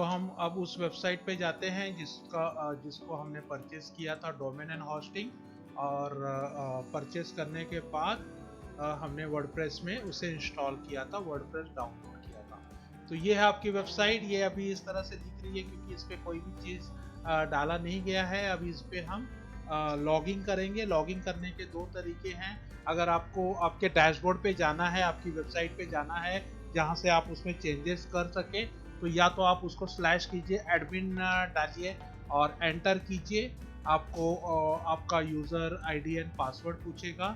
हम अब उस वेबसाइट पे जाते हैं जिसको हमने परचेज किया था, डोमेन एंड होस्टिंग। और परचेज करने के बाद हमने वर्डप्रेस में उसे इंस्टॉल किया था, वर्डप्रेस डाउनलोड किया था। तो ये है आपकी वेबसाइट। ये अभी इस तरह से दिख रही है क्योंकि इस पे कोई भी चीज़ डाला नहीं गया है। अभी इस पे हम लॉगिन करेंगे। लॉगिन करने के दो तरीके हैं। अगर आपको आपके डैशबोर्ड पे जाना है, आपकी वेबसाइट पे जाना है जहाँ से आप उसमें चेंजेस कर सकें, तो या तो आप उसको स्लैश कीजिए, एडमिन डालिए और एंटर कीजिए। आपको आपका यूज़र आईडी एंड पासवर्ड पूछेगा।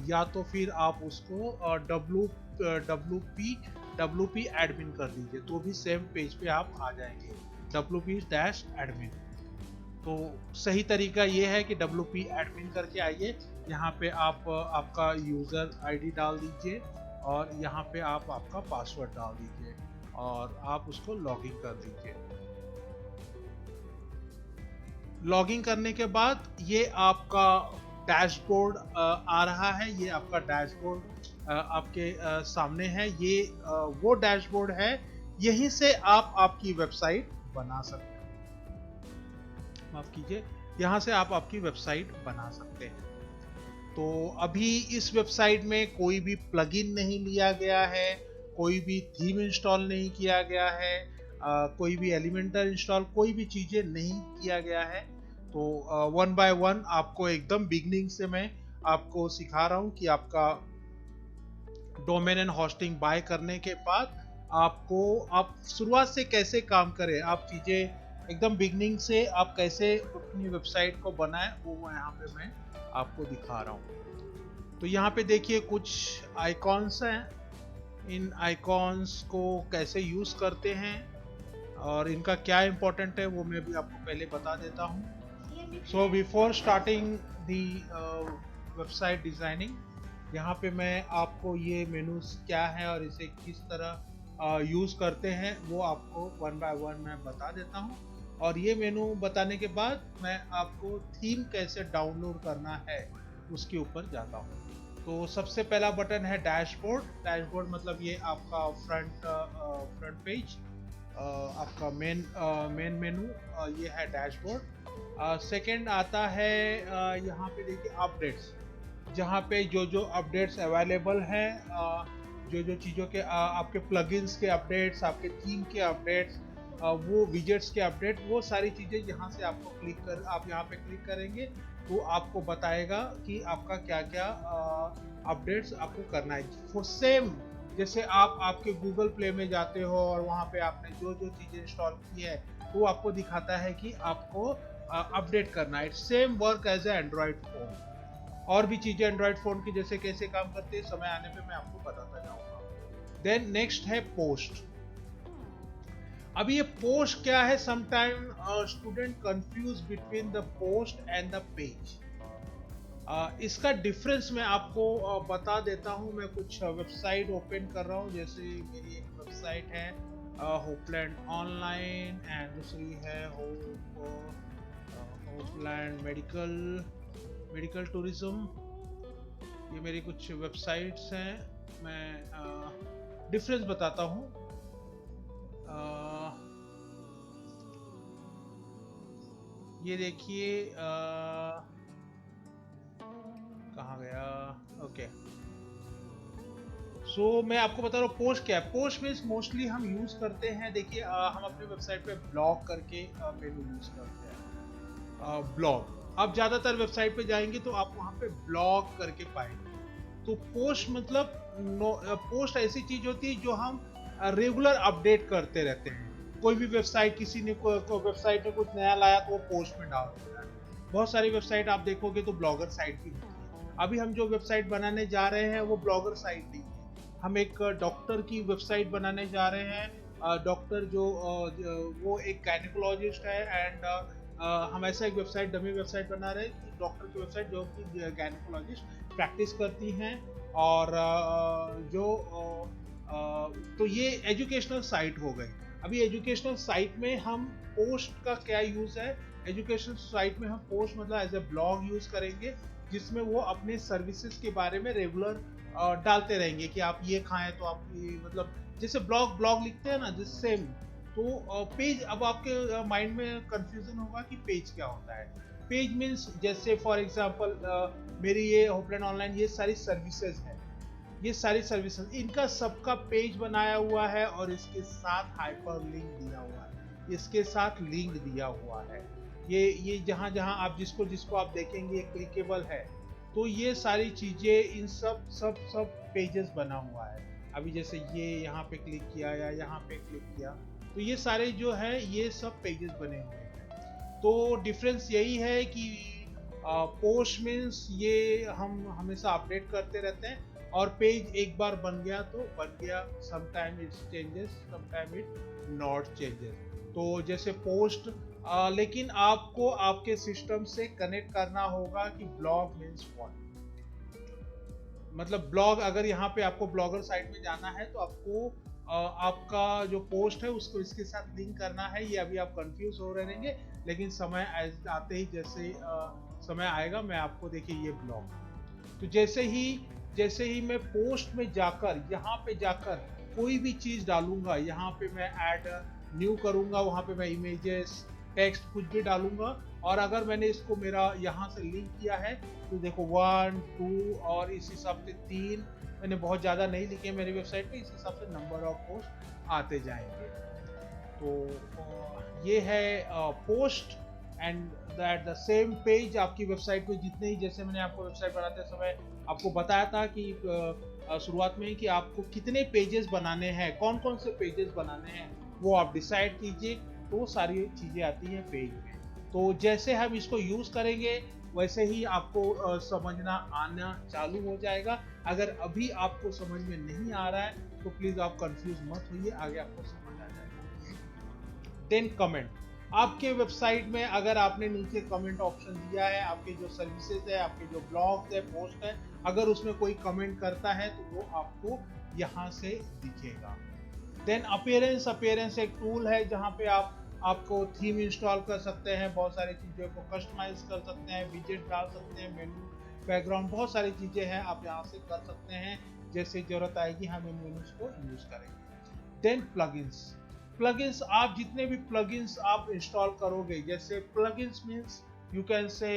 या तो फिर आप उसको डब्ल्यू पी एडमिन कर दीजिए, तो भी सेम पेज पे आप आ जाएंगे, WP-admin। तो सही तरीका ये है कि WP एडमिन करके आइए। यहाँ पे आप आपका यूज़र आईडी डाल दीजिए और यहाँ पे आप आपका पासवर्ड डाल दीजिए और आप उसको लॉगिन कर दीजिए। लॉगिन करने के बाद ये आपका डैशबोर्ड आ रहा है। ये आपका डैशबोर्ड आपके सामने है। ये वो डैशबोर्ड है, यहीं से आप आपकी वेबसाइट बना सकते हैं। माफ कीजिए, यहाँ से आप आपकी वेबसाइट बना सकते हैं। तो अभी इस वेबसाइट में कोई भी प्लगइन नहीं लिया गया है, कोई भी थीम इंस्टॉल नहीं किया गया है, कोई भी एलिमेंटर इंस्टॉल, कोई भी चीजें नहीं किया गया है। तो वन बाय वन आपको एकदम बिगनिंग से मैं आपको सिखा रहा हूँ कि आपका डोमेन एंड होस्टिंग बाय करने के बाद आपको आप शुरुआत से कैसे काम करें, आप चीजें एकदम बिगनिंग से आप कैसे अपनी वेबसाइट को बनाएं, वो यहाँ पे मैं आपको दिखा रहा हूँ। तो यहाँ पे देखिए कुछ आइकॉन्स हैं। इन आइकॉन्स को कैसे यूज करते हैं और इनका क्या इम्पोर्टेंट है वो मैं भी आपको पहले बता देता हूँ। So before starting the website designing, यहाँ पे मैं आपको ये मेनूज क्या है और इसे किस तरह यूज करते हैं वो आपको वन बाय वन मैं बता देता हूँ। और ये मेनू बताने के बाद मैं आपको थीम कैसे डाउनलोड करना है उसके ऊपर जाता हूँ। तो सबसे पहला बटन है डैशबोर्ड। डैशबोर्ड मतलब ये आपका फ्रंट पेज, आपका मेन मेनू, ये है डैशबोर्ड। सेकंड आता है यहाँ पे देखिए अपडेट्स, जहाँ पे जो जो अपडेट्स अवेलेबल हैं, जो जो चीज़ों के आपके प्लगइन्स के अपडेट्स, आपके थीम के अपडेट्स, वो विजेट्स के अपडेट, वो सारी चीज़ें यहाँ से आपको आप यहाँ पे क्लिक करेंगे तो आपको बताएगा कि आपका क्या क्या अपडेट्स आपको करना है। फॉर सेम जैसे आप आपके गूगल प्ले में जाते हो और वहाँ पे आपने जो जो चीज़ें इंस्टॉल की है वो आपको दिखाता है कि आपको अपडेट करना है। Same work as a android phone. और भी चीजें एंड्रॉयड फोन की जैसे कैसे काम करते हैं, समय आने पे मैं आपको बताता जाऊंगा। देन नेक्स्ट है पोस्ट। अभी ये पोस्ट क्या है, sometime student confuse between the post and the page. इसका डिफरेंस मैं आपको बता देता हूं। मैं कुछ वेबसाइट ओपन कर रहा हूं, जैसे मेरी एक वेबसाइट है होपलैंड ऑनलाइन एंड दूसरी है होपलैंड मेडिकल टूरिज्म। ये मेरी कुछ वेबसाइट्स हैं। मैं डिफरेंस बताता हूँ। ये देखिए कहाँ गया, ओके। मैं आपको बता रहा हूँ पोस्ट क्या है। पोस्ट मीन्स मोस्टली हम यूज करते हैं, देखिए हम अपने वेबसाइट पे ब्लॉग करके मेनू यूज करते हैं। ब्लॉग आप ज्यादातर वेबसाइट पे जाएंगे तो आप वहाँ पे ब्लॉग करके पाएंगे। तो पोस्ट मतलब पोस्ट ऐसी चीज होती है जो हम रेगुलर अपडेट करते रहते हैं। कोई भी वेबसाइट, किसी ने वेबसाइट में कुछ नया लाया तो वो पोस्ट में डाल देता है। बहुत सारी वेबसाइट आप देखोगे तो ब्लॉगर साइट भी होती है। अभी हम जो वेबसाइट बनाने जा रहे हैं वो ब्लॉगर साइट नहीं है। हम एक डॉक्टर की वेबसाइट बनाने जा रहे हैं। डॉक्टर वो एक गायनिकोलॉजिस्ट है एंड हम ऐसा एक वेबसाइट, डमी वेबसाइट बना रहे हैं डॉक्टर की वेबसाइट जो कि गायनिकोलॉजिस्ट प्रैक्टिस करती हैं। और तो ये एजुकेशनल साइट हो गई। अभी एजुकेशनल साइट में हम पोस्ट का क्या यूज है, एजुकेशनल साइट में हम पोस्ट मतलब एज ए ब्लॉग यूज करेंगे, जिसमें वो अपने सर्विसेज के बारे में रेगुलर डालते रहेंगे कि आप ये खाएं तो आप ये मतलब जैसे ब्लॉग ब्लॉग लिखते हैं ना, जिस सेम तो पेज, अब आपके माइंड में कंफ्यूजन होगा कि पेज क्या होता है। पेज मीन्स जैसे फॉर एग्जांपल मेरी ये होपलैंड ऑनलाइन ये सारी सर्विसेज है, ये सारी सर्विसेज इनका सबका पेज बनाया हुआ है और इसके साथ हाइपर लिंक दिया हुआ है, इसके साथ लिंक दिया हुआ है। ये जहां जहां आप जिसको जिसको आप देखेंगे ये क्लिकेबल है। तो ये सारी चीजें इन सब सब सब पेजेस बना हुआ है। अभी जैसे ये यहाँ पे क्लिक किया या यहाँ पे क्लिक किया, तो ये सारे जो है ये सब पेजेस बने हुए हैं। तो डिफरेंस यही है कि पोस्ट मीन्स ये हम हमेशा अपडेट करते रहते हैं, और पेज एक बार बन गया तो बन गया, sometime it changes, sometime it not changes. तो जैसे पोस्ट लेकिन आपको आपके सिस्टम से कनेक्ट करना होगा कि ब्लॉग मीन्स व्हाट, मतलब ब्लॉग, अगर यहाँ पे आपको ब्लॉगर साइट में जाना है तो आपको आपका जो पोस्ट है उसको इसके साथ लिंक करना है। ये अभी आप कंफ्यूज हो रहे रहेंगे, लेकिन समय आते ही जैसे समय आएगा मैं आपको, देखिए ये ब्लॉग, तो जैसे ही मैं पोस्ट में जाकर यहाँ पे जाकर कोई भी चीज डालूंगा, यहाँ पे मैं ऐड न्यू करूंगा, वहां पे मैं इमेजेस टेक्स्ट कुछ भी डालूंगा, और अगर मैंने इसको मेरा यहाँ से लिंक किया है तो देखो 1 2 और इस हिसाब से 3, मैंने बहुत ज़्यादा नहीं लिखे मेरी वेबसाइट पे, इस हिसाब से नंबर ऑफ पोस्ट आते जाएंगे। तो ये है post and that the same page आपकी वेबसाइट पे जितने ही, जैसे मैंने आपको वेबसाइट बनाते समय आपको बताया था कि शुरुआत में कि आपको कितने पेजेस बनाने हैं, कौन कौन से पेजेस बनाने हैं वो आप डिसाइड कीजिए, तो सारी चीज़ें आती हैं पेज में। तो जैसे हम इसको यूज करेंगे वैसे ही आपको समझना आना चालू हो जाएगा। अगर अभी आपको समझ में नहीं आ रहा है तो प्लीज आप कंफ्यूज मत होइए, आगे आपको समझ आ जाएगा। देन कमेंट, आपके वेबसाइट में अगर आपने नीचे कमेंट ऑप्शन दिया है, आपके जो सर्विसेज है, आपके जो ब्लॉग है, पोस्ट है, अगर उसमें कोई कमेंट करता है तो वो आपको यहाँ से दिखेगा। देन अपीयरेंस एक टूल है जहाँ पे आपको थीम इंस्टॉल कर सकते हैं, बहुत सारी चीज़ों को कस्टमाइज कर सकते हैं, विजेट डाल सकते हैं, मेन्यू, बैकग्राउंड, बहुत सारी चीज़ें हैं आप यहाँ से कर सकते हैं। जैसे जरूरत आएगी हम इन मेन्यूज को यूज करेंगे। देन प्लगइन्स आप जितने भी प्लगइन्स आप इंस्टॉल करोगे, जैसे plugins means you can say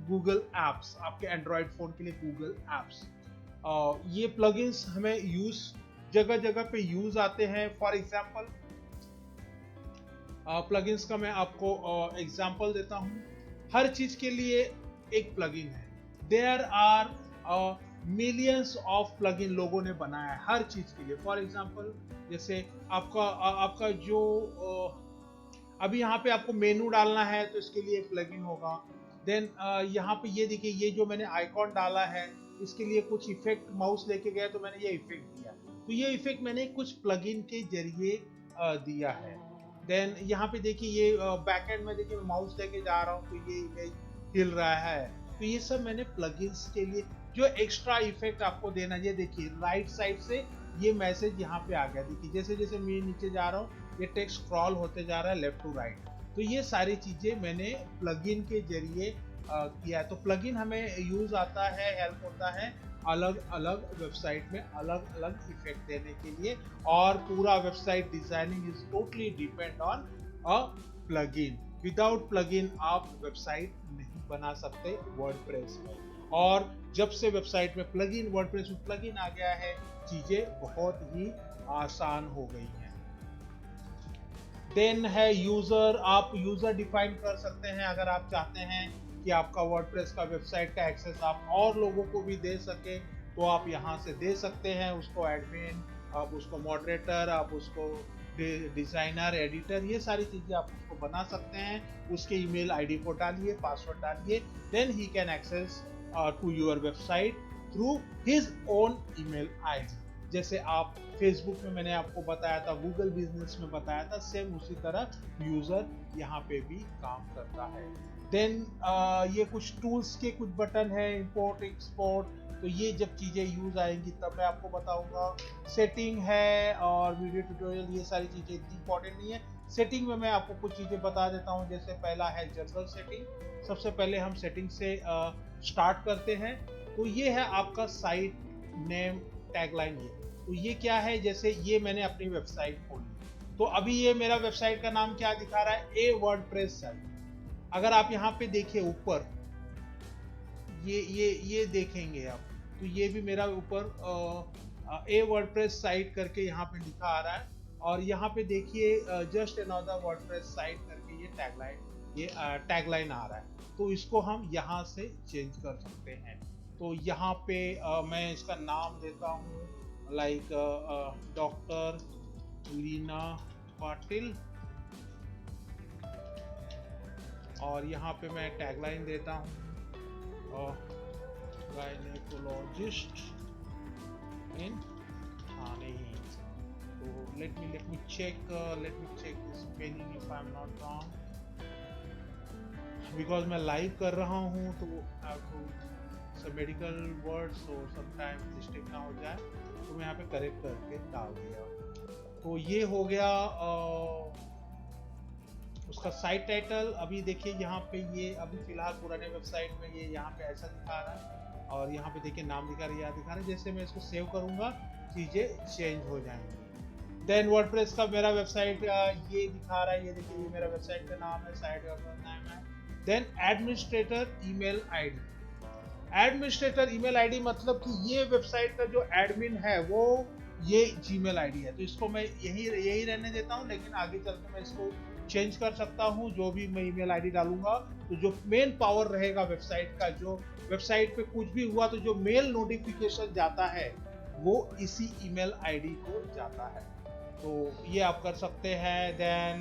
Google apps, आपके एंड्रॉयड फ़ोन के लिए गूगल एप्स, ये प्लगइन्स हमें जगह जगह पे यूज आते हैं। फॉर एग्जांपल प्लगइन्स का मैं आपको एग्जांपल देता हूं। हर चीज के लिए एक प्लगइन है, there are millions of plugin लोगों ने बनाया है हर चीज के लिए। फॉर एग्जांपल जैसे आपका जो अभी यहाँ पे आपको मेनू डालना है तो इसके लिए एक प्लगइन होगा। देन यहाँ पे ये देखिए, ये जो मैंने आइकॉन डाला है इसके लिए कुछ इफेक्ट, माउस लेके गया तो मैंने ये इफेक्ट दिया, तो ये इफेक्ट मैंने कुछ प्लगइन के जरिए दिया है। देन यहाँ पे देखिए ये बैकएंड में देखिए मैं माउस लेके जा रहा हूँ तो ये इमेज हिल रहा है, तो ये सब मैंने प्लगइन्स के लिए जो एक्स्ट्रा इफेक्ट आपको देना। ये देखिए राइट साइड से ये मैसेज यहाँ पे आ गया, देखिए जैसे जैसे मैं नीचे जा रहा हूँ ये टेक्स्ट स्क्रॉल होते जा रहा है लेफ्ट टू राइट। तो ये सारी चीजें मैंने प्लगइन के जरिए किया है। तो प्लगइन हमें यूज आता है, हेल्प होता है अलग अलग वेबसाइट में अलग अलग इफेक्ट देने के लिए, और पूरा website designing is totally depend on a plugin. Without plugin आप वेबसाइट नहीं बना सकते वर्डप्रेस में, और जब से वेबसाइट में प्लगइन, वर्डप्रेस में प्लगइन आ गया है चीजें बहुत ही आसान हो गई हैं। देन है यूजर, आप यूजर डिफाइन कर सकते हैं अगर आप चाहते हैं कि आपका वर्डप्रेस का वेबसाइट का एक्सेस आप और लोगों को भी दे सके तो आप यहाँ से दे सकते हैं, उसको एडमिन, आप उसको मॉडरेटर, आप उसको डिजाइनर, एडिटर, ये सारी चीजें आप उसको बना सकते हैं। उसके ईमेल आईडी को डालिए, पासवर्ड डालिए, then he can access to your website through his own email ID. जैसे आप फेसबुक में मैंने आपको बताया था, गूगल बिजनेस में बताया था, सेम उसी तरह यूजर यहाँ पे भी काम करता है। देन ये कुछ टूल्स के कुछ बटन है, इंपोर्ट एक्सपोर्ट, तो ये जब चीजें यूज आएंगी तब मैं आपको बताऊंगा। सेटिंग है और वीडियो ट्यूटोरियल, ये सारी चीजें इतनी इंपॉर्टेंट नहीं है। सेटिंग में मैं आपको कुछ चीजें बता देता हूँ। जैसे पहला है जनरल सेटिंग, सबसे पहले हम सेटिंग से स्टार्ट करते हैं। तो ये है आपका साइट नेम टैगलाइन। ये तो ये क्या है, जैसे ये मैंने अपनी वेबसाइट खोली, तो अभी ये मेरा वेबसाइट का नाम क्या दिखा रहा है, ए वर्डप्रेस साइट। अगर आप यहाँ पे देखिए ऊपर, ये देखेंगे आप, तो ये भी मेरा ऊपर ए वर्डप्रेस साइट करके यहाँ पे लिखा आ रहा है। और यहाँ पे देखिए जस्ट अनदर वर्डप्रेस साइट करके ये टैगलाइन आ रहा है। तो इसको हम यहाँ से चेंज कर सकते हैं। तो यहाँ पे मैं इसका नाम देता हूँ लाइक डॉक्टर लीना पाटिल, और यहाँ पे मैं टैगलाइन देता हूँ गायनेकोलॉजिस्ट इन थाने। तो let me check this spelling if I'm not wrong, because मैं लाइव कर रहा हूँ तो have to some medical words, so sometimes mistake ना हो जाए, तो मैं यहाँ पे करेक्ट करके डाल दिया। तो ये हो गया उसका साइट टाइटल। अभी देखिए यहाँ पे ये अभी फिलहाल पुराने वेबसाइट में ये यहाँ पे ऐसा दिखा रहा है, और यहाँ पे देखिए नाम दिखा रहा है, दिखा रहा है। जैसे मैं इसको सेव करूँगा चीज़ें चेंज हो जाएंगी। देन वर्डप्रेस का मेरा वेबसाइट ये दिखा रहा है, ये देखिए ये मेरा वेबसाइट का नाम है, साइट का नाम है। Then administrator email ID. Administrator email ID मतलब कि ये वेबसाइट का जो एडमिन है वो ये जीमेल आईडी है। तो इसको मैं यही रहने देता हूँ, लेकिन आगे चल के मैं इसको चेंज कर सकता हूँ। जो भी मैं ईमेल आईडी डालूंगा तो जो मेन पावर रहेगा वेबसाइट का, जो वेबसाइट पे कुछ भी हुआ तो जो मेल नोटिफिकेशन जाता है वो इसी ईमेल आईडी को जाता है। तो ये आप कर सकते हैं। Then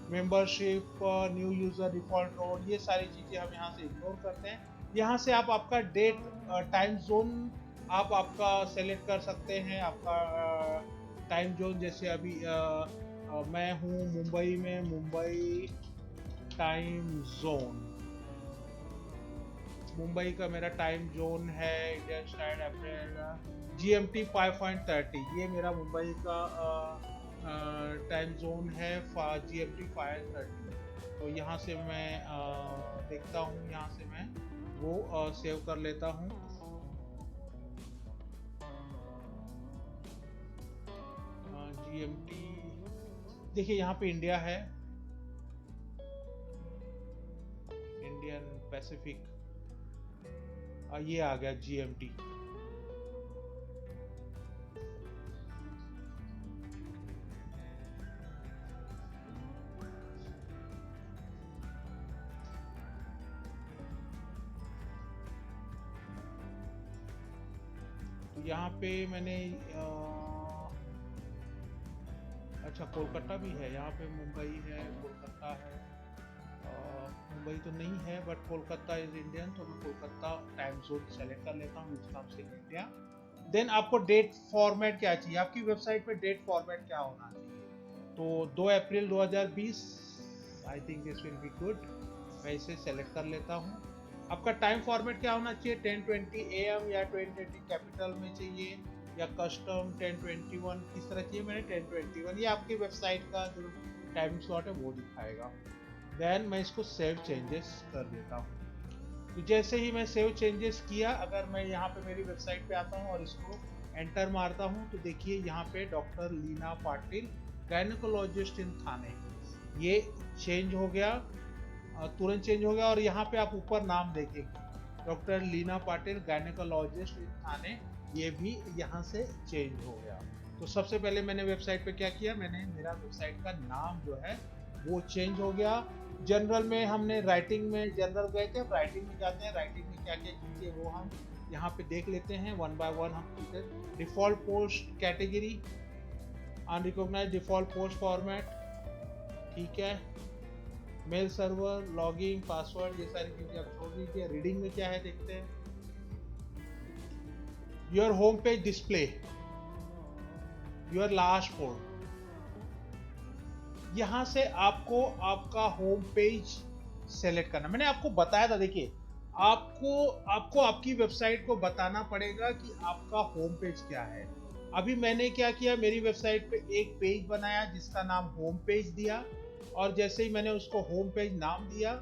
membership, new user, default role, ये सारी चीजें हम यहाँ से इग्नोर करते हैं। यहाँ से आप आपका डेट, टाइम जोन आप आपका सेलेक्ट कर सकते हैं। आपका टाइम जोन जैसे अभी मैं हूँ मुंबई में, मुंबई टाइम जोन, मुंबई का मेरा टाइम जोन है इंडियन स्टैंडर्ड अप्रैल GMT 5.30, ये मेरा मुंबई का टाइम जोन है GMT 5:30। तो यहाँ से मैं देखता हूँ, यहाँ से मैं वो सेव कर लेता हूँ। GMT देखिए यहाँ पे इंडिया है, इंडियन पैसिफिक, ये आ गया GMT। यहाँ पे मैंने अच्छा कोलकाता भी है, यहाँ पे मुंबई है, कोलकाता है, मुंबई तो नहीं है बट कोलकाता इज इंडियन, तो मैं कोलकाता टाइम जोन सेलेक्ट कर लेता हूँ, इसका से इंडिया। देन आपको डेट फॉर्मेट क्या चाहिए, आपकी वेबसाइट पे डेट फॉर्मेट क्या होना चाहिए। तो 2 अप्रैल 2020, I think this will be good, मैं इसे सेलेक्ट कर लेता हूँ। आपका टाइम फॉर्मेट क्या होना चाहिए, 10:20 AM या 10:20 कैपिटल में चाहिए, या कस्टम 10:21, किस तरह चाहिए। मैंने 10:21, ये आपकी वेबसाइट का जो टाइम स्लॉट है वो दिखाएगा। देन मैं इसको सेव चेंजेस कर देता हूँ। तो जैसे ही मैं सेव चेंजेस किया, अगर मैं यहाँ पे मेरी वेबसाइट पे आता हूँ और इसको एंटर मारता हूँ, तो देखिए यहाँ पे डॉक्टर लीना पाटिल गायनेकोलॉजिस्ट इन थाने, ये चेंज हो गया, तुरंत चेंज हो गया। और यहाँ पे आप ऊपर नाम देखेंगे डॉक्टर लीना पाटिल गायनेकोलॉजिस्ट इन थाने, ये भी यहाँ से चेंज हो गया। तो सबसे पहले मैंने वेबसाइट पे क्या किया, मैंने मेरा वेबसाइट का नाम जो है वो चेंज हो गया। जनरल में हमने राइटिंग में जनरल गए थे, राइटिंग में जाते हैं, राइटिंग में क्या क्या चीज़ें वो हम यहाँ पे देख लेते हैं वन बाय वन। हम default post category, unrecognised default post format, ठीक है, मेल सर्वर, लॉगिंग, पासवर्ड, ये सारी चीजें आप छोड़ दीजिए। रीडिंग में क्या है देखते हैं, your home page display, your last post, यहां से आपको आपका होम पेज सेलेक्ट करना। मैंने आपको बताया था, देखिए आपको आपकी वेबसाइट को बताना पड़ेगा कि आपका होम पेज क्या है। अभी मैंने क्या किया, मेरी वेबसाइट पे एक पेज बनाया जिसका नाम होम पेज दिया, और जैसे ही मैंने उसको होम पेज नाम दिया,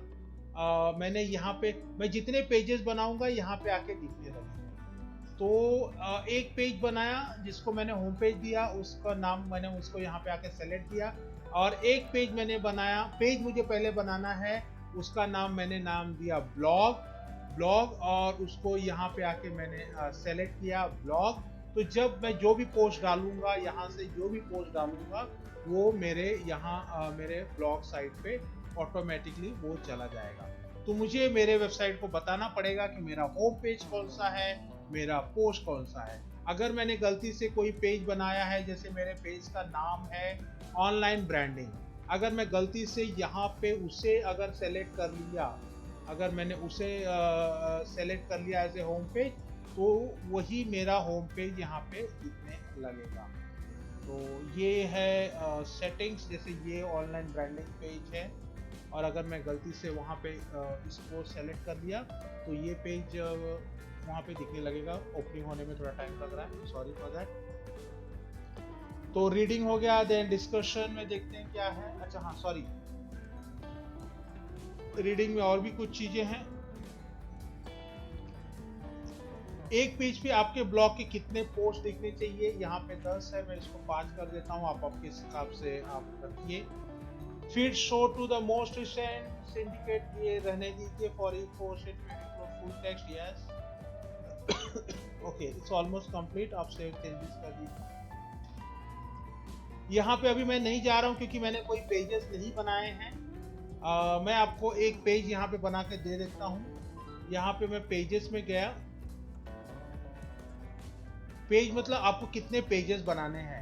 मैंने यहाँ पे मैं जितने पेजेस बनाऊंगा यहाँ पे आके दिखने लगेंगे। तो एक पेज बनाया जिसको मैंने होम पेज दिया, उसका नाम मैंने उसको यहाँ पे आके सेलेक्ट किया। और एक पेज मैंने बनाया, पेज मुझे पहले बनाना है, उसका नाम मैंने नाम दिया ब्लॉग। ब्लॉग, और उसको यहाँ पे आके मैंने सेलेक्ट किया ब्लॉग। तो जब मैं जो भी पोस्ट डालूंगा, यहाँ से जो भी पोस्ट डालूंगा, वो मेरे यहाँ मेरे ब्लॉग साइट पे ऑटोमेटिकली वो चला जाएगा। तो मुझे मेरे वेबसाइट को बताना पड़ेगा कि मेरा होम पेज कौन सा है, मेरा पोस्ट कौन सा है। अगर मैंने गलती से कोई पेज बनाया है, जैसे मेरे पेज का नाम है ऑनलाइन ब्रांडिंग, अगर मैं गलती से यहाँ पे उसे अगर सेलेक्ट कर लिया, अगर मैंने उसे सेलेक्ट कर लिया एज ए होम पेज, तो वही मेरा होम पेज यहाँ पे दिखने लगेगा। तो ये है सेटिंग्स, जैसे ये ऑनलाइन ब्रांडिंग पेज है, और अगर मैं गलती से वहाँ पे इसको सेलेक्ट कर लिया, तो ये पेज वहाँ पे दिखने लगेगा। ओपनिंग होने में थोड़ा टाइम लग रहा है, सॉरी फॉर दैट। तो रीडिंग हो गया, देन डिस्कशन में देखते हैं क्या है। अच्छा हाँ, सॉरी, रीडिंग में और भी कुछ चीजें हैं। एक पेज पे आपके ब्लॉग के कितने पोस्ट दिखने चाहिए, यहाँ पे 10 है, मैं इसको 5 कर देता हूँ, आप आपके हिसाब से आप रखिए। Feed show to the most recent syndicate, ये रहने दीजिए। For each post it full text, yes. Okay, it's almost complete, आप सेव चेंजेस कर दीजिए। यहाँ पे अभी मैं नहीं जा रहा हूँ क्योंकि मैंने कोई पेजेस नहीं बनाए हैं। मैं आपको एक पेज यहाँ पे बना के दे देता हूँ। यहाँ पे मैं पेजेस में गया, पेज मतलब आपको कितने पेजेस बनाने हैं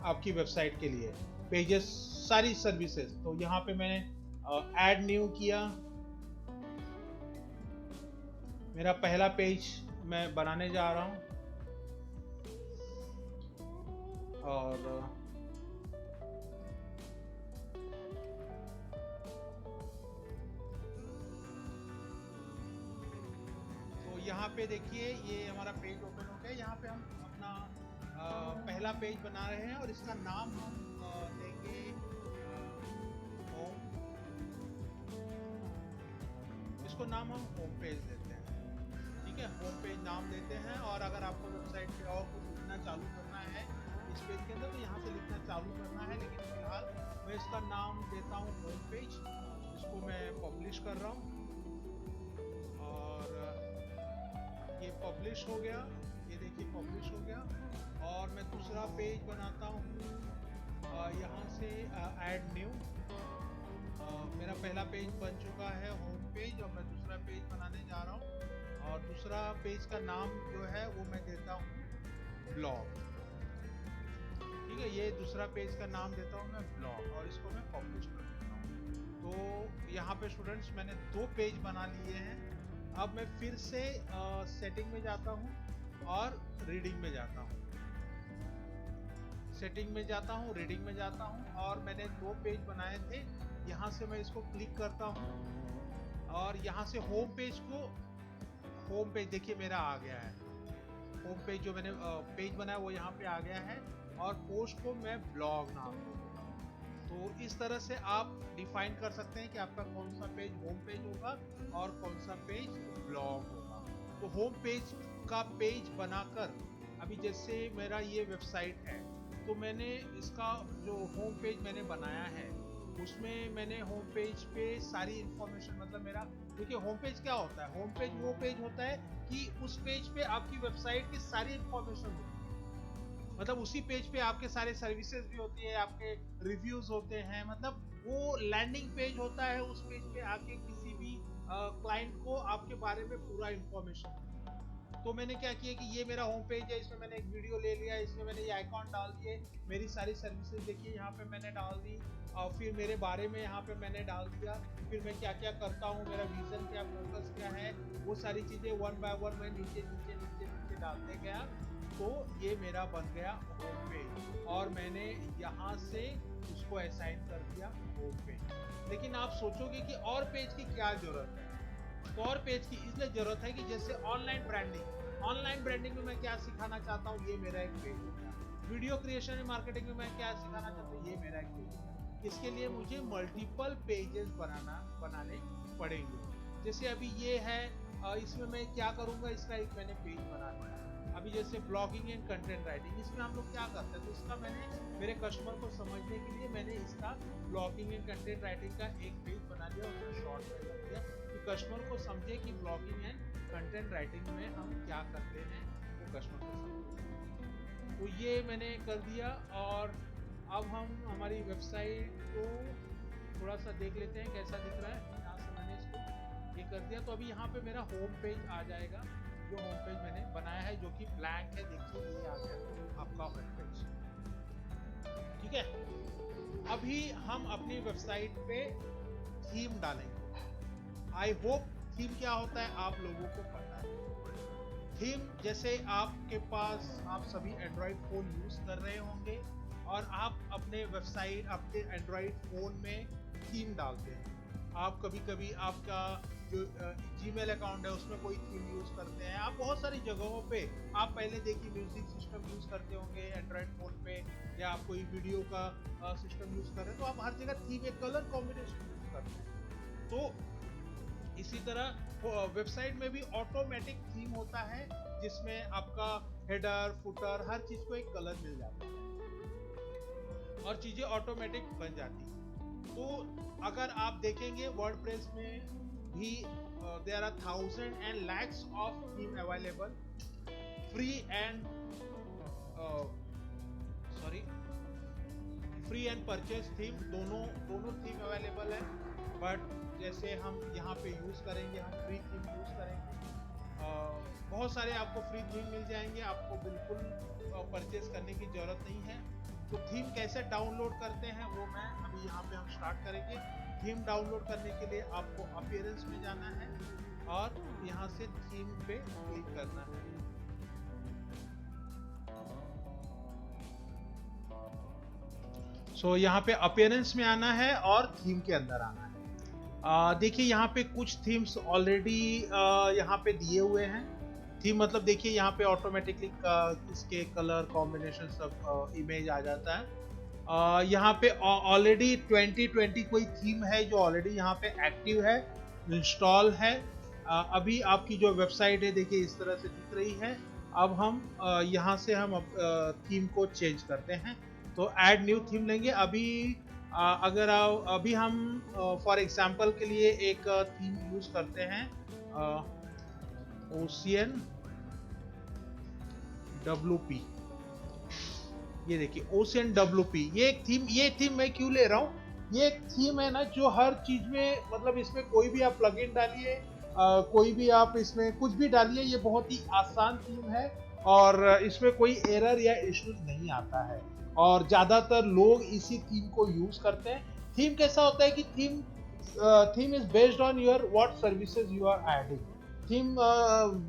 आपकी वेबसाइट के लिए, पेजेस, सारी सर्विसेज। तो यहाँ पे मैंने ऐड न्यू किया, मेरा पहला पेज मैं बनाने जा रहा हूँ। और तो यहाँ पे देखिए, ये हमारा पेज ओपन हो गया। यहाँ पे हम अपना पहला पेज बना रहे हैं, और इसका नाम हम देंगे होम, इसको नाम हम होम पेज देते हैं, ठीक है, होम पेज नाम देते हैं। और अगर आपको वेबसाइट पे और कुछ लिखना चालू करना है इस पेज के अंदर, तो यहाँ से लिखना चालू करना है, लेकिन फिलहाल मैं इसका नाम देता हूँ होम पेज। इसको मैं पब्लिश कर रहा हूँ, और ये पब्लिश हो गया, ये देखिए पब्लिश हो गया। और मैं दूसरा पेज बनाता हूँ, यहाँ से ऐड न्यू। मेरा पहला पेज बन चुका है होम पेज, और मैं दूसरा पेज बनाने जा रहा हूँ, और दूसरा पेज का नाम जो है वो मैं देता हूँ ब्लॉग, ठीक है। ये दूसरा पेज का नाम देता हूँ मैं ब्लॉग, और इसको मैं पब्लिश कर देता हूँ। तो यहाँ पे स्टूडेंट्स मैंने 2 पेज बना लिए हैं। अब मैं फिर से सेटिंग में जाता हूँ और रीडिंग में जाता हूँ, सेटिंग में जाता हूँ, रीडिंग में जाता हूँ, और मैंने 2 पेज बनाए थे। यहाँ से मैं इसको क्लिक करता हूँ, और यहाँ से होम पेज को, होम पेज देखिए मेरा आ गया है, होम पेज जो मैंने पेज बनाया वो यहाँ पे आ गया है, और पोस्ट को मैं ब्लॉग नाम दूंगा। तो इस तरह से आप डिफाइन कर सकते हैं कि आपका कौन सा पेज होम पेज होगा और कौन सा पेज ब्लॉग होगा। तो होम पेज का पेज बनाकर, अभी जैसे मेरा ये वेबसाइट है, तो मैंने इसका जो होम पेज मैंने बनाया है, उसमें मैंने होम पेज पे सारी इंफॉर्मेशन, मतलब मेरा, देखिए होम पेज क्या होता है, होम पेज वो पेज होता है कि उस पेज पे आपकी वेबसाइट की सारी इंफॉर्मेशन होती है, मतलब उसी पेज पे आपके सारे सर्विसेज भी होती है, आपके रिव्यूज होते हैं, मतलब वो लैंडिंग पेज होता है। उस पेज पे आके किसी भी क्लाइंट को आपके बारे में पूरा इंफॉर्मेशन। तो मैंने क्या किया कि ये मेरा होम पेज है, इसमें मैंने एक वीडियो ले लिया, इसमें मैंने ये आइकॉन डाल दिए, मेरी सारी सर्विसेज देखिए यहाँ पे मैंने डाल दी, और फिर मेरे बारे में यहाँ पे मैंने डाल दिया, फिर मैं क्या क्या करता हूँ, मेरा विजन क्या, फोकस क्या है, वो सारी चीज़ें 1 बाय 1 मैं नीचे नीचे नीचे नीचे डालते गया। तो ये मेरा बन गया होम पेज, और मैंने यहाँ से उसको असाइन कर दिया होम पेज। लेकिन आप सोचोगे कि और पेज की क्या जरूरत है, तो और पेज की इसलिए जरूरत है कि जैसे ऑनलाइन ब्रांडिंग, ऑनलाइन ब्रांडिंग में मैं क्या सिखाना चाहता हूँ, ये मेरा एक पेज होगा। वीडियो क्रिएशन एंड मार्केटिंग में मैं क्या सिखाना चाहता हूँ, ये मेरा एक पेज होगा। इसके लिए मुझे मल्टीपल पेजेस बनाने पड़ेंगे। जैसे अभी ये है, इसमें मैं क्या करूंगा, इसका एक मैंने पेज बना दिया। अभी जैसे ब्लॉगिंग एंड कंटेंट राइटिंग, इसमें हम लोग क्या करते हैं, तो इसका मैंने मेरे कस्टमर को समझने के लिए मैंने इसका ब्लॉगिंग एंड कंटेंट राइटिंग का एक पेज बना दिया, उसमें शॉर्ट में कर दिया कि कस्टमर को समझे कि ब्लॉगिंग एंड कंटेंट राइटिंग में हम क्या करते हैं, वो कस्टमर को समझे। तो ये मैंने कर दिया। और अब हम हमारी वेबसाइट को थोड़ा सा देख लेते हैं कैसा दिख रहा है। यहाँ से मैंने इसको ये कर दिया, तो अभी यहाँ पे मेरा होम पेज आ जाएगा, जो होम पेज मैंने बनाया है जो कि ब्लैंक है। देखिए ये आ गया आपका होम पेज, ठीक है। अभी हम अपनी वेबसाइट पे थीम डालेंगे। आई होप थीम क्या होता है आप लोगों को पता है। थीम जैसे आपके पास आप सभी एंड्रॉइड फोन यूज कर रहे होंगे और आप अपने वेबसाइट अपने एंड्रॉइड फोन में थीम डालते हैं। आप कभी कभी आपका जो जीमेल अकाउंट है उसमें कोई थीम यूज करते हैं। आप बहुत सारी जगहों पे आप पहले देखिए म्यूजिक सिस्टम यूज करते होंगे एंड्रॉइड फोन पे, या आप कोई वीडियो का सिस्टम यूज कर रहे हैं, तो आप हर जगह थीम एक कलर कॉम्बिनेशन यूज करते हैं। तो इसी तरह वेबसाइट में भी ऑटोमेटिक थीम होता है जिसमें आपका हेडर फुटर हर चीज को एक कलर मिल जाता है और चीजें ऑटोमेटिक बन जाती है। तो अगर आप देखेंगे वर्डप्रेस में भी there are thousands and lakhs of theme available, free and free and purchase theme, दोनों थीम अवेलेबल है। बट जैसे हम यहाँ पे यूज करेंगे, हम फ्री थीम यूज करेंगे। बहुत सारे आपको फ्री थीम मिल जाएंगे, आपको बिल्कुल परचेज करने की जरूरत नहीं है। तो थीम कैसे डाउनलोड करते हैं वो मैं अभी यहाँ पे हम स्टार्ट करेंगे। थीम डाउनलोड करने के लिए आपको अपीयरेंस में जाना है और यहाँ से थीम पे क्लिक करना है। सो यहाँ पे अपीयरेंस में आना है और थीम के अंदर आना है। देखिए यहाँ पे कुछ थीम्स ऑलरेडी यहाँ पे दिए हुए हैं। थीम मतलब देखिए यहाँ पे ऑटोमेटिकली इसके कलर कॉम्बिनेशन सब इमेज आ जाता है। यहाँ पे ऑलरेडी 2020 कोई थीम है जो ऑलरेडी यहाँ पे एक्टिव है, इंस्टॉल है। अभी आपकी जो वेबसाइट है देखिए इस तरह से दिख रही है। अब हम यहाँ से हम थीम को चेंज करते हैं, तो ऐड न्यू थीम लेंगे। अभी अगर अभी हम फॉर एग्जांपल के लिए एक थीम यूज करते हैं ओशियन WP। ये देखिए ओशियन WP, ये थीम मैं क्यों ले रहा हूँ, ये एक थीम है ना जो हर चीज में, मतलब इसमें कोई भी आप प्लगइन डालिए, कोई भी आप इसमें कुछ भी डालिए, ये बहुत ही आसान थीम है और इसमें कोई एरर या इश्यूज नहीं आता है और ज्यादातर लोग इसी थीम को यूज करते हैं। थीम कैसा होता है कि theme is based on your what services you are adding. Theme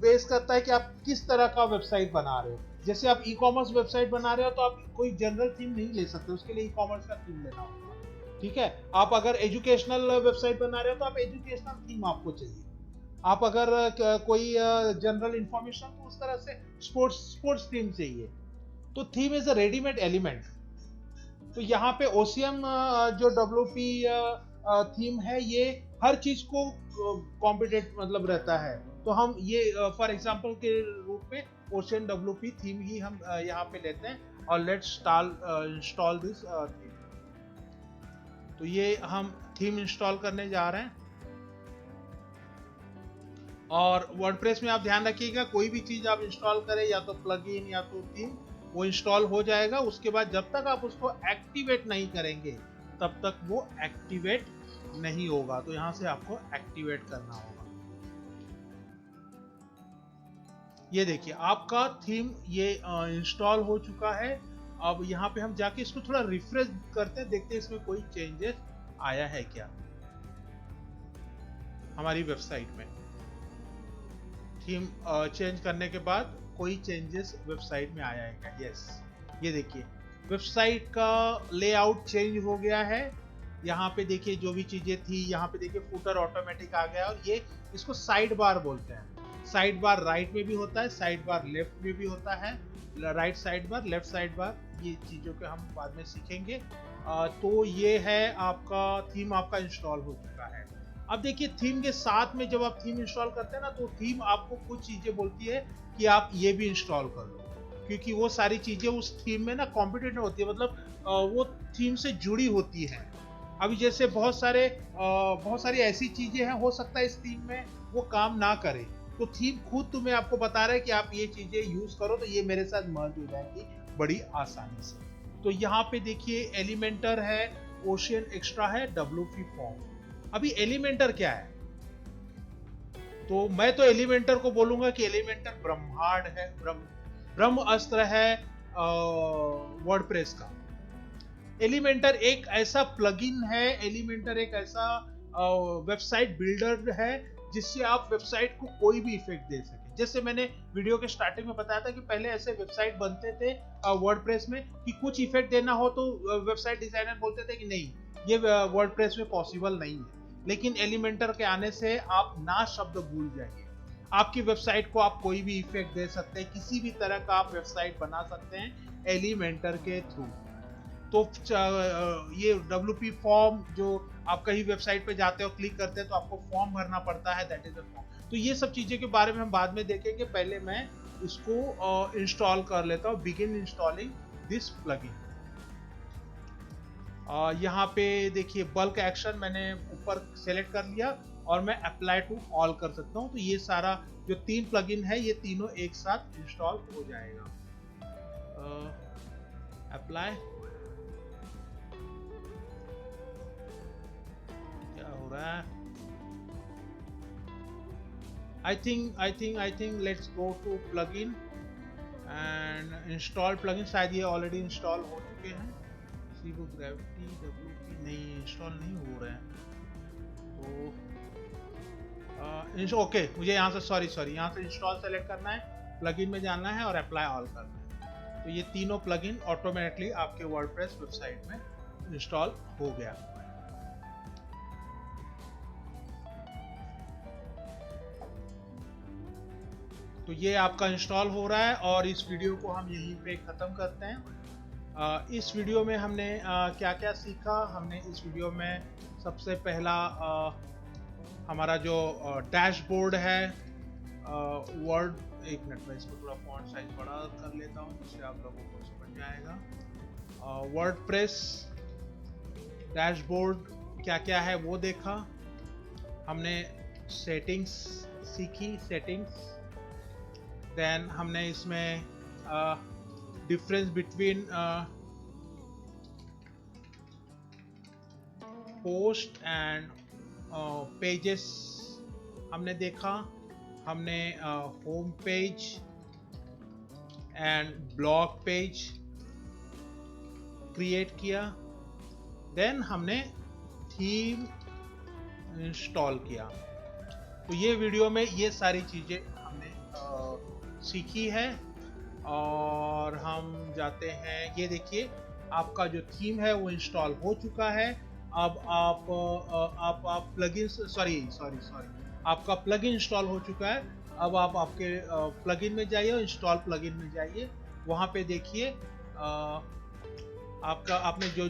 base करता है कि आप किस तरह का वेबसाइट बना रहे हो। जैसे आप ई कॉमर्स वेबसाइट बना रहे हो तो आप कोई जनरल थीम नहीं ले सकते, उसके लिए ई कॉमर्स का थीम लेना होगा, ठीक है। आप अगर एजुकेशनल वेबसाइट बना रहे हो तो आप एजुकेशनल थीम आपको चाहिए। आप अगर कोई जनरल इंफॉर्मेशन, तो उस तरह से स्पोर्ट्स थीम चाहिए। तो theme is a readymade element. तो यहाँ पे ओशियन जो WP थीम है ये हर चीज को कॉम्पिटेंट मतलब रहता है। तो हम ये फॉर एग्जांपल के रूप में ओशियन WP थीम ही हम यहाँ पे लेते हैं और लेट्स इंस्टॉल दिस थीम। तो ये हम थीम इंस्टॉल करने जा रहे हैं। और वर्डप्रेस में आप ध्यान रखिएगा कोई भी चीज आप इंस्टॉल करें, या तो प्लगइन या तो थीम, वो इंस्टॉल हो जाएगा। उसके बाद जब तक आप उसको एक्टिवेट नहीं करेंगे तब तक वो एक्टिवेट नहीं होगा। तो यहां से आपको एक्टिवेट करना होगा। ये देखिए आपका थीम ये इंस्टॉल हो चुका है। अब यहाँ पे हम जाके इसको थोड़ा रिफ्रेश करते हैं, देखते हैं इसमें कोई चेंजेस आया है क्या हमारी वेबसाइट में। थीम चेंज करने के बाद कोई चेंजेस वेबसाइट में आया है क्या? यस, ये देखिए वेबसाइट का लेआउट चेंज हो गया है। यहाँ पे देखिए जो भी चीजें थी, यहाँ पे देखिए फुटर ऑटोमेटिक आ गया और ये इसको साइड बार बोलते हैं। साइड बार राइट में भी होता है, साइड बार लेफ्ट में भी होता है। Right side bar, left side bar, ये चीजों के हम बाद में सीखेंगे। तो ये है आपका थीम, आपका इंस्टॉल हो चुका है। अब देखिए थीम के साथ में जब आप थीम इंस्टॉल करते हैं ना, तो थीम आपको कुछ चीजें बोलती है कि आप ये भी इंस्टॉल कर लो, क्योंकि वो सारी चीजें उस थीम में ना कॉम्पिटेंट होती है, मतलब वो थीम से जुड़ी होती हैं। अभी जैसे बहुत सारी ऐसी चीजें हैं, हो सकता है इस थीम में वो काम ना करे, तो थीम खुद तुम्हें आपको बता रहा है कि आप ये चीजें यूज करो तो ये मेरे साथ मर्ज हो जाएंगी बड़ी आसानी से। तो यहाँ पे देखिए एलिमेंटर है, ओशियन एक्स्ट्रा है, डब्ल्यूपी फॉर्म। अभी एलिमेंटर क्या है, तो मैं तो एलिमेंटर को बोलूंगा कि एलिमेंटर ब्रह्मांड है, ब्रह्म अस्त्र है वर्डप्रेस का। एलिमेंटर एक ऐसा प्लगइन है, एलिमेंटर एक ऐसा वेबसाइट बिल्डर है जिससे आप वेबसाइट को कोई भी इफेक्ट दे सके। जैसे मैंने वीडियो के स्टार्टिंग में बताया था कि पहले ऐसे वेबसाइट बनते थे वर्डप्रेस में कि कुछ इफेक्ट देना हो तो वेबसाइट डिजाइनर बोलते थे कि नहीं, ये वर्डप्रेस में पॉसिबल नहीं है। लेकिन एलिमेंटर के आने से आप ना शब्द भूल जाइए, आपकी वेबसाइट को आप कोई भी इफेक्ट दे सकते हैं, किसी भी तरह का आप वेबसाइट बना सकते हैं एलिमेंटर के थ्रू। तो ये WP फॉर्म, जो आप कहीं वेबसाइट पे जाते हो क्लिक करते हैं तो आपको फॉर्म भरना पड़ता है, दैट इज अ फॉर्म। तो ये सब चीजें के बारे में हम बाद में देखेंगे, पहले मैं इसको इंस्टॉल कर लेता हूँ। Begin installing this plugin. यहाँ पे देखिए बल्क एक्शन मैंने ऊपर सेलेक्ट कर लिया और मैं अप्लाई टू ऑल कर सकता हूँ, तो ये सारा जो 3 प्लगइन है ये तीनों एक साथ इंस्टॉल हो जाएगा। अप्लाई, क्या हो रहा है? I think let's go to plugin and install plugin। शायद ये ऑलरेडी इंस्टॉल हो चुके हैं। सीबो ग्रेविटी WP नहीं इंस्टॉल नहीं हो रहे हैं, तो ओके मुझे यहाँ से सॉरी यहाँ से इंस्टॉल सेलेक्ट करना है, प्लगइन में जाना है और अप्लाई ऑल करना है। तो ये तीनों प्लगइन ऑटोमेटिकली आपके वर्डप्रेस वेबसाइट में इंस्टॉल हो गया। तो ये आपका इंस्टॉल हो रहा है और इस वीडियो को हम यहीं पे ख़त्म करते हैं। इस वीडियो में हमने क्या क्या सीखा। हमने इस वीडियो में सबसे पहला हमारा जो डैशबोर्ड है वर्ड, एक मिनट में इसको थोड़ा फॉन्ट साइज बड़ा कर लेता हूँ जिससे आप लोगों को समझ जाएगा। वर्डप्रेस डैशबोर्ड क्या क्या है वो देखा हमने, सेटिंग्स सीखी, सेटिंग्स। देन हमने इसमें difference between post and pages हमने देखा। हमने home page and blog page create किया। देन हमने थीम इंस्टॉल किया। तो ये वीडियो में ये सारी चीज़ें हमने सीखी है। और हम जाते हैं, ये देखिए आपका जो थीम है वो इंस्टॉल हो चुका है। अब आप प्लगइन सॉरी आपका प्लगइन इंस्टॉल हो चुका है। अब आप आपके प्लगइन में जाइए, इंस्टॉल प्लगइन में जाइए, वहाँ पे देखिए आपका आपने जो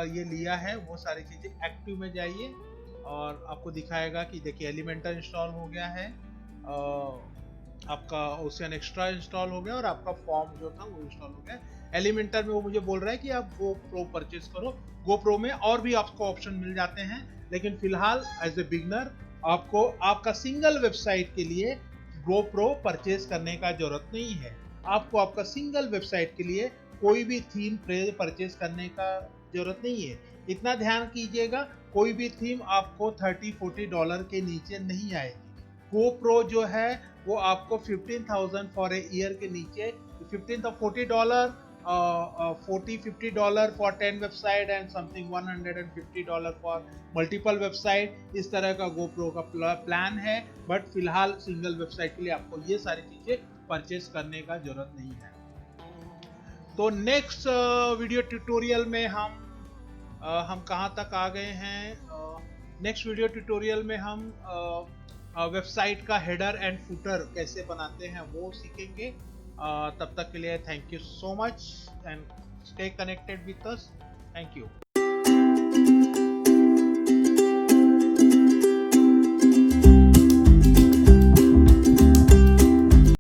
ये लिया है वो सारी चीज़ें एक्टिव में जाइए और आपको दिखाएगा कि देखिए एलिमेंटर इंस्टॉल हो गया है, आपका ओशियन एक्स्ट्रा इंस्टॉल हो गया और आपका फॉर्म जो था वो इंस्टॉल हो गया। एलिमेंटर में वो मुझे बोल रहा है कि आप GoPro परचेज करो। GoPro में और भी आपको ऑप्शन मिल जाते हैं, लेकिन फिलहाल एज ए बिगनर आपको आपका सिंगल वेबसाइट के लिए GoPro परचेज करने का जरूरत नहीं है। आपको आपका सिंगल वेबसाइट के लिए कोई भी थीम परचेज करने का जरूरत नहीं है। इतना ध्यान कीजिएगा, कोई भी थीम आपको $30-40 के नीचे नहीं आएगी। GoPro जो है वो आपको 15,000 फॉर ए ईयर के नीचे, 15 or $40, $40-50 for 10 website and something $150 for multiple website, इस तरह का GoPro का प्लान है। बट फिलहाल सिंगल वेबसाइट के लिए आपको ये सारी चीजें परचेज करने का जरूरत नहीं है। तो नेक्स्ट वीडियो ट्यूटोरियल में हम कहाँ तक आ गए हैं। नेक्स्ट वीडियो ट्यूटोरियल में हम वेबसाइट का हेडर एंड फुटर कैसे बनाते हैं वो सीखेंगे। तब तक के लिए thank you so much and stay connected with us. Thank you.